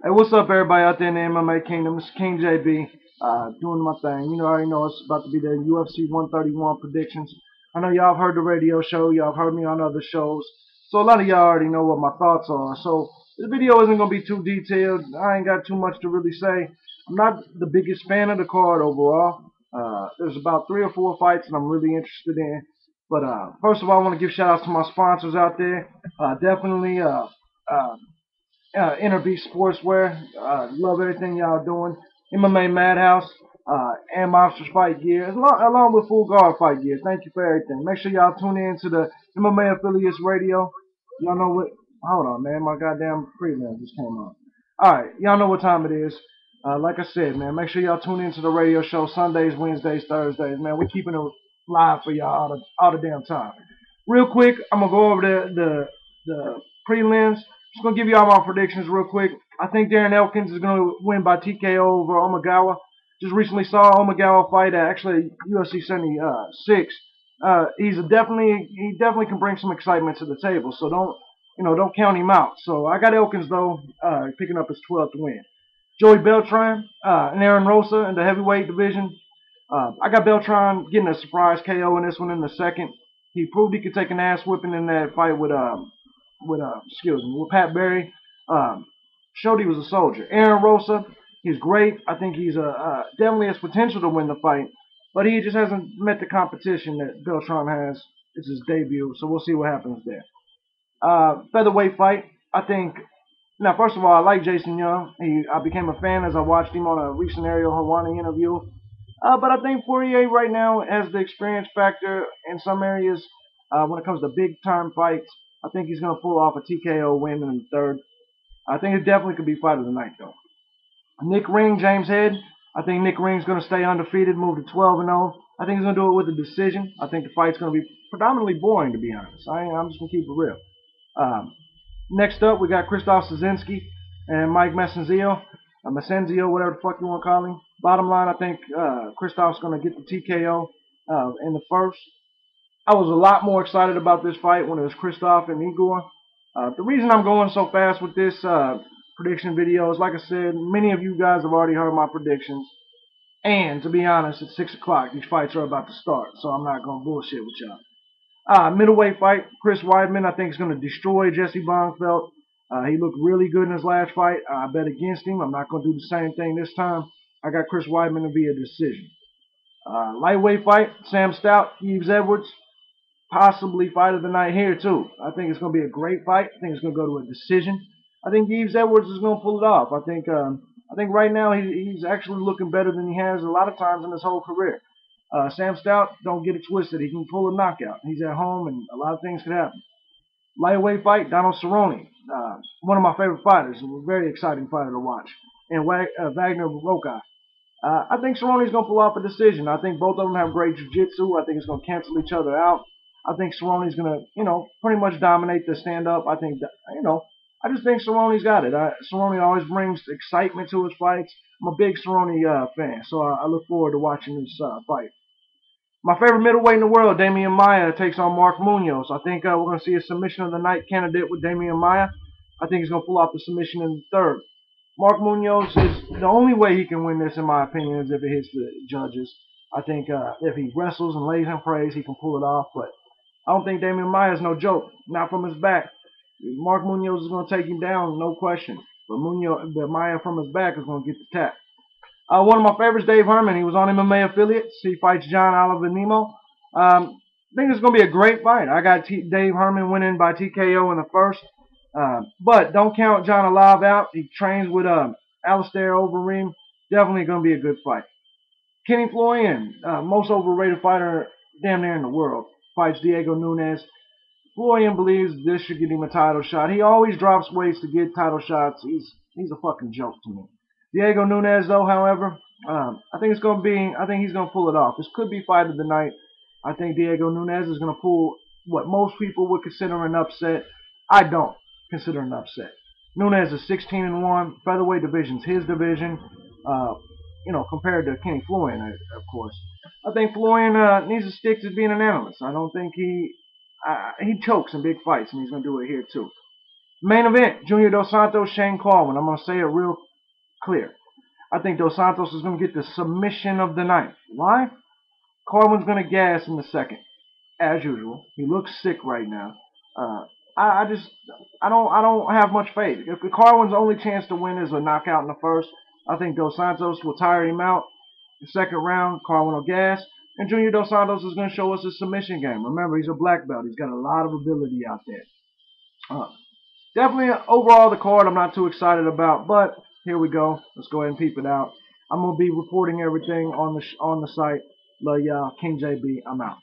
Hey, what's up, everybody out there in the MMA Kingdom? It's King JB, doing my thing. You know, I already know it's about to be the UFC 131 predictions. I know y'all have heard the radio show, y'all have heard me on other shows, so a lot of y'all already know what my thoughts are. So this video isn't gonna be too detailed. I ain't got too much to really say. I'm not the biggest fan of the card overall. There's about 3 or 4 fights that I'm really interested in. But first of all, I want to give shout outs to my sponsors out there. Definitely. Uh, Inner Beast Sportswear. Love everything y'all doing. MMA Madhouse and Monsters Fight Gear, along with Full Guard Fight Gear. Thank you for everything. Make sure y'all tune in to the MMA Affiliates Radio. Y'all know what? Hold on, man. My goddamn prelim just came on. All right, y'all know what time it is. Like I said, man, make sure y'all tune into the radio show Sundays, Wednesdays, Thursdays. Man, we're keeping it live for y'all all the damn time. Real quick, I'm gonna go over the prelims. Just gonna give you all my predictions real quick. I think Darren Elkins is gonna win by TKO over Omagawa. Just recently saw Omagawa fight at actually UFC 76. He definitely can bring some excitement to the table. So don't count him out. So I got Elkins though, picking up his 12th win. Joey Beltran and Aaron Rosa in the heavyweight division. I got Beltran getting a surprise KO in this one in the second. He proved he could take an ass whipping in that fight with Pat Barry. Showed he was a soldier. Aaron Rosa, he's great. I think he's definitely has potential to win the fight, but he just hasn't met the competition that Beltran has. It's his debut, so we'll see what happens there. Featherweight fight. I think. Now, first of all, I like Jason Young. I became a fan as I watched him on a recent Ariel Helwani interview. But I think Poirier right now has the experience factor in some areas when it comes to big time fights. I think he's going to pull off a TKO win in the third. I think it definitely could be fight of the night, though. Nick Ring, James Head. I think Nick Ring's going to stay undefeated, move to 12-0. I think he's going to do it with a decision. I think the fight's going to be predominantly boring, to be honest. I'm just going to keep it real. Next up, we got Krzysztof Szynski and Mike Messenzio, whatever the fuck you want to call him. Bottom line, I think Krzysztof's going to get the TKO in the first. I was a lot more excited about this fight when it was Krzysztof and Igor. The reason I'm going so fast with this prediction video is, like I said, many of you guys have already heard my predictions. And to be honest, at 6 o'clock, these fights are about to start, so I'm not going to bullshit with y'all. Middleweight fight, Chris Weidman, I think is going to destroy Jesse Bonfeld. He looked really good in his last fight. I bet against him. I'm not going to do the same thing this time. I got Chris Weidman to be a decision. Lightweight fight, Sam Stout, Yves Edwards. Possibly fight of the night here, too. I think it's going to be a great fight. I think it's going to go to a decision. I think Yves Edwards is going to pull it off. I think right now he's actually looking better than he has a lot of times in his whole career. Sam Stout, don't get it twisted. He can pull a knockout. He's at home, and a lot of things could happen. Lightweight fight, Donald Cerrone. One of my favorite fighters. A very exciting fighter to watch. And Wagner Roca. I think Cerrone's going to pull off a decision. I think both of them have great jiu-jitsu. I think it's going to cancel each other out. I think Cerrone's going to, pretty much dominate the stand-up. I think, I just think Cerrone's got it. Cerrone always brings excitement to his fights. I'm a big Cerrone fan, so I look forward to watching this fight. My favorite middleweight in the world, Damian Maia, takes on Mark Munoz. I think we're going to see a submission of the night candidate with Damian Maia. I think he's going to pull off the submission in the third. Mark Munoz is the only way he can win this, in my opinion, is if it hits the judges. I think if he wrestles and lays in praise, he can pull it off. But I don't think Damian Maia is no joke. Not from his back. Mark Munoz is going to take him down, no question. But Maia from his back is going to get the tap. One of my favorites, Dave Herman. He was on MMA Affiliates. He fights John Oliver Nemo. I think it's going to be a great fight. I got Dave Herman winning by TKO in the first. But don't count John Alive out. He trains with Alistair Overeem. Definitely going to be a good fight. Kenny Florian, most overrated fighter damn near in the world, fights Diego Nunes. Florian believes this should get him a title shot. He always drops weights to get title shots. He's a fucking joke to me. Diego Nunes, though, however, I think he's going to pull it off. This could be fight of the night. I think Diego Nunes is going to pull what most people would consider an upset. I don't consider an upset. Nunes is 16-1. Featherweight division's his division. Compared to Kenny Florian, of course. I think Florian needs to stick to being an analyst. I don't think he chokes in big fights, and he's going to do it here too. Main event, Junior Dos Santos, Shane Carwin. I'm going to say it real clear. I think Dos Santos is going to get the submission of the night. Why? Carwin's going to gas in the second, as usual. He looks sick right now. Uh, I don't have much faith. If Carwin's only chance to win is a knockout in the first, I think Dos Santos will tire him out. The second round, Carwin will gas, and Junior Dos Santos is going to show us his submission game. Remember, he's a black belt. He's got a lot of ability out there. Definitely overall the card I'm not too excited about, but here we go. Let's go ahead and peep it out. I'm gonna be reporting everything on the site. Love y'all, King JB. I'm out.